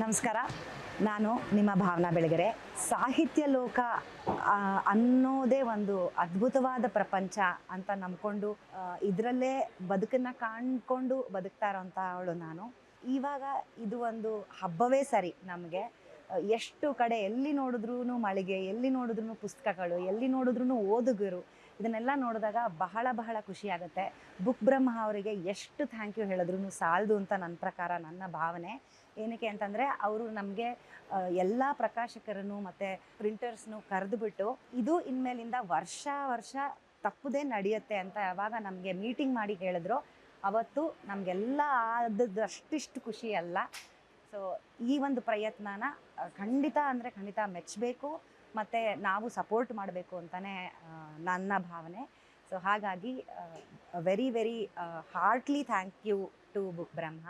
ನಮಸ್ಕಾರ. ನಾನು ನಿಮ್ಮ ಭಾವನಾ ಬೆಳಗೆರೆ. ಸಾಹಿತ್ಯ ಲೋಕ ಅನ್ನೋದೇ ಒಂದು ಅದ್ಭುತವಾದ ಪ್ರಪಂಚ ಅಂತ ನಂಬ್ಕೊಂಡು ಇದರಲ್ಲೇ ಬದುಕನ್ನು ಕಾಣ್ಕೊಂಡು ಬದುಕ್ತಾ ಇರೋಂಥವಳು ನಾನು. ಇವಾಗ ಇದು ಒಂದು ಹಬ್ಬವೇ ಸರಿ ನಮಗೆ. ಎಷ್ಟು ಕಡೆ ಎಲ್ಲಿ ನೋಡಿದ್ರೂ ಮಳಿಗೆ, ಎಲ್ಲಿ ನೋಡಿದ್ರೂ ಪುಸ್ತಕಗಳು, ಎಲ್ಲಿ ನೋಡಿದ್ರೂ ಓದುಗರು, ಇದನ್ನೆಲ್ಲ ನೋಡಿದಾಗ ಬಹಳ ಬಹಳ ಖುಷಿಯಾಗುತ್ತೆ. ಬುಕ್ ಬ್ರಹ್ಮ ಅವರಿಗೆ ಎಷ್ಟು ಥ್ಯಾಂಕ್ ಯು ಹೇಳಿದ್ರು ಸಾಲದು ಅಂತ ನನ್ನ ಪ್ರಕಾರ, ನನ್ನ ಭಾವನೆ. ಏನಕ್ಕೆ ಅಂತಂದರೆ ಅವರು ನಮಗೆ ಎಲ್ಲ ಪ್ರಕಾಶಕರನ್ನು ಮತ್ತು ಪ್ರಿಂಟರ್ಸ್ನು ಕರೆದುಬಿಟ್ಟು ಇದು ಇನ್ಮೇಲಿಂದ ವರ್ಷ ವರ್ಷ ತಪ್ಪದೇ ನಡೆಯುತ್ತೆ ಅಂತ ಯಾವಾಗ ನಮಗೆ ಮೀಟಿಂಗ್ ಮಾಡಿ ಹೇಳಿದ್ರು, ಅವತ್ತು ನಮಗೆಲ್ಲ ಆದದಷ್ಟಿಷ್ಟು ಖುಷಿ ಅಲ್ಲ. ಸೊ ಈ ಒಂದು ಪ್ರಯತ್ನನ ಖಂಡಿತ ಮೆಚ್ಚಬೇಕು ಮತ್ತು ನಾವು ಸಪೋರ್ಟ್ ಮಾಡಬೇಕು ಅಂತಲೇ ನನ್ನ ಭಾವನೆ. ಸೊ ಹಾಗಾಗಿ very heartily thank you to book Brahma.